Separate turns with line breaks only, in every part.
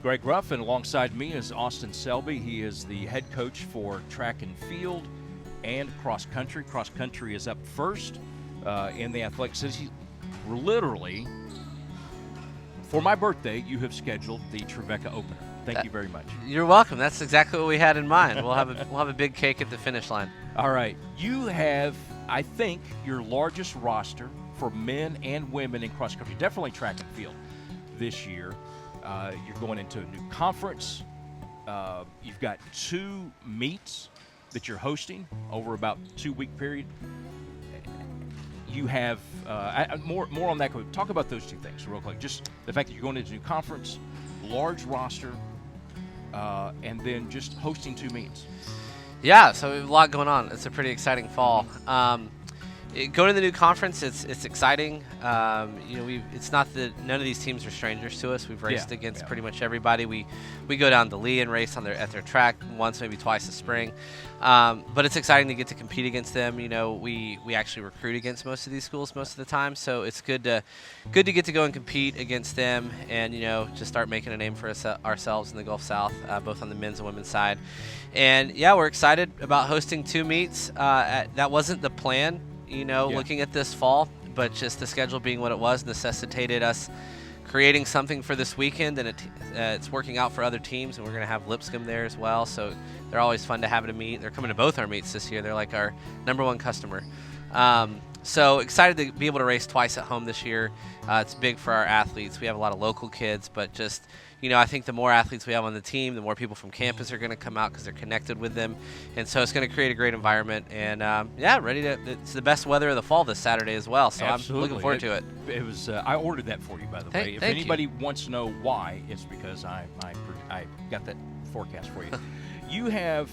Greg Ruff, and alongside me is Austin Selby. He is the head coach for track and field and cross country. Cross country is up first in the athletic season. We're literally, for my birthday, you have scheduled the Trevecca opener. Thank you very much.
You're welcome. That's exactly what we had in mind. We'll have a big cake at the finish line.
All right. You have, I think, your largest roster for men and women in cross country, definitely track and field this year. You're going into a new conference. You've got 2 meets that you're hosting over about 2-week period. You have more on that. Talk about those 2 things real quick. Just the fact that you're going into a new conference, large roster, and then just hosting 2 meets.
Yeah, so we have a lot going on. It's a pretty exciting fall. Going to the new conference, it's exciting. It's not that none of these teams are strangers to us. We've raced against pretty much everybody. We go down to Lee and race at their track once, maybe twice a spring. But it's exciting to get to compete against them. We actually recruit against most of these schools most of the time, so it's good to get to go and compete against them, and just start making a name for ourselves in the Gulf South, both on the men's and women's side. And yeah, we're excited about hosting 2 meets. That wasn't the plan. Looking at this fall, but just the schedule being what it was necessitated us creating something for this weekend, and it's working out for other teams, and we're going to have Lipscomb there as well, so they're always fun to have at a meet. They're coming to both our meets this year. They're like our #1 customer. So excited to be able to race twice at home this year. It's big for our athletes. We have a lot of local kids, but just I think the more athletes we have on the team, the more people from campus are going to come out because they're connected with them. And so it's going to create a great environment. And, it's the best weather of the fall this Saturday as well. So
Absolutely.
I'm looking forward to it.
It was. I ordered that for you, by the way. If anybody wants to know why, it's because I got that forecast for you. You have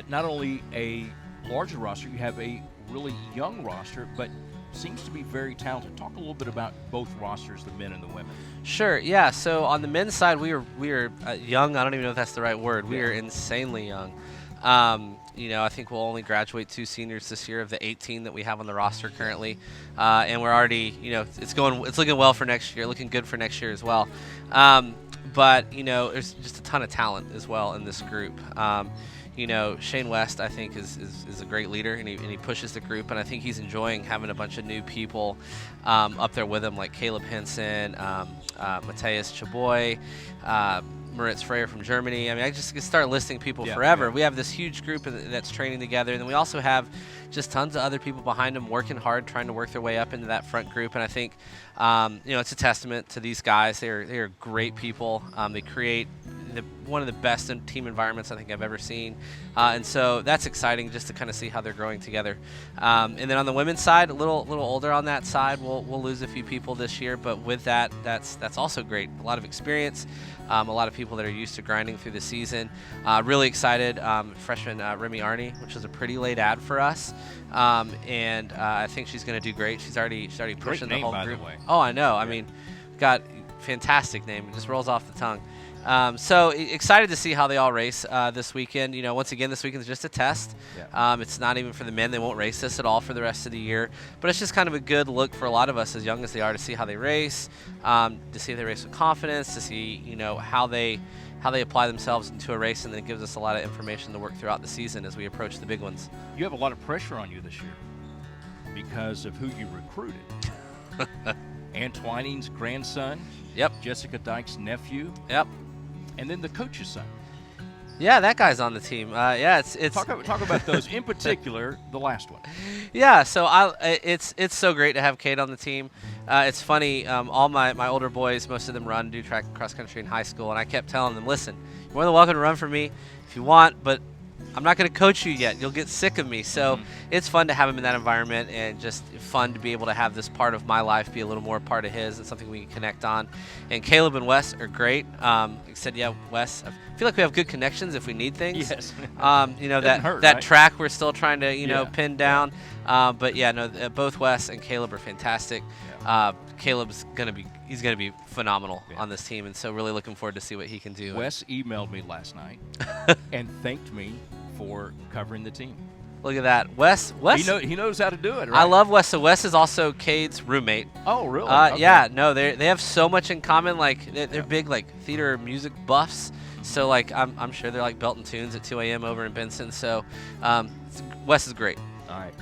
not only a larger roster, you have a really young roster, but seems to be very talented. Talk a little bit about both rosters, the men and the women.
Sure, yeah. So on the men's side, we are young. I don't even know if that's the right word. We are insanely young. I think we'll only graduate 2 seniors this year of the 18 that we have on the roster currently, and we're already, it's looking well for next year, looking good for next year as well. But there's just a ton of talent as well in this group. Shane West, I think, is a great leader, and he pushes the group, and I think he's enjoying having a bunch of new people up there with him, like Caleb Henson, Matthias Chaboy, Moritz Freyer from Germany. I mean, I just could start listing people forever. Yeah. We have this huge group that's training together, and then we also have just tons of other people behind them working hard, trying to work their way up into that front group. And I think, it's a testament to these guys. They are great people. They create one of the best team environments I think I've ever seen, and so that's exciting just to kind of see how they're growing together. And then on the women's side, a little older on that side. We'll lose a few people this year, but with that's also great. A lot of experience, a lot of people that are used to grinding through the season. Really excited. Freshman Remy Arney, which was a pretty late ad for us, and I think she's going to do great. She's already pushing the whole group. Oh, I know. Yeah. I mean, got fantastic name. It just rolls off the tongue. So excited to see how they all race this weekend. Once again, this weekend is just a test. Yeah. It's not even for the men. They won't race this at all for the rest of the year. But it's just kind of a good look for a lot of us, as young as they are, to see how they race, to see if they race with confidence, to see how they apply themselves into a race, and then it gives us a lot of information to work throughout the season as we approach the big ones.
You have a lot of pressure on you this year because of who you recruited. Antwining's grandson.
Yep.
Jessica Dyke's nephew.
Yep.
And then the coach's son.
Yeah, that guy's on the team. It's
talk about those in particular. The last one.
Yeah, so it's so great to have Kate on the team. It's funny. All my older boys, most of them do track and cross country in high school, and I kept telling them, listen, you're more than welcome to run for me if you want, but I'm not going to coach you yet. You'll get sick of me. So it's fun to have him in that environment, and just fun to be able to have this part of my life be a little more part of his and something we can connect on. And Caleb and Wes are great. Like I said, Wes, I feel like we have good connections if we need things.
Yes.
That track we're still trying to, pin down. Both Wes and Caleb are fantastic. Yeah. Caleb's going to be phenomenal on this team, and so really looking forward to see what he can do.
Wes emailed me last night and thanked me for covering the team.
Look at that. Wes.
He knows how to do it, right?
I love Wes. So Wes is also Cade's roommate.
Oh, really? Okay.
Yeah, no, they have so much in common. Like they're big like theater music buffs. So like I'm sure they're like belting tunes at 2 a.m. over in Benson. So Wes is great.
All right.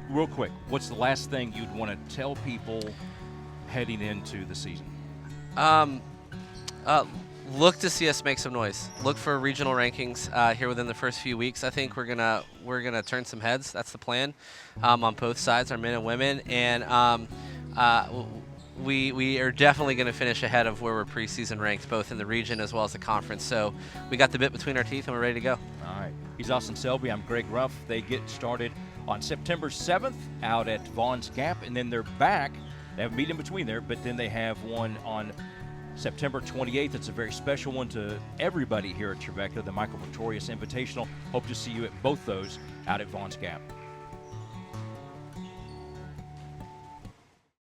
Real quick, what's the last thing you'd want to tell people heading into the season?
Look to see us make some noise. Look for regional rankings here within the first few weeks. I think we're gonna turn some heads. That's the plan on both sides, our men and women, and we are definitely going to finish ahead of where we're preseason ranked, both in the region as well as the conference. So we got the bit between our teeth and we're ready to go.
All right. He's Austin Selby. I'm Greg Ruff. They get started on September 7th out at Vaughn's Gap, and then they're back. They have a meet in between there, but then they have one on September 28th. It's a very special one to everybody here at Trevecca, the Michael Pretorius Invitational. Hope to see you at both those out at Vaughn's Gap.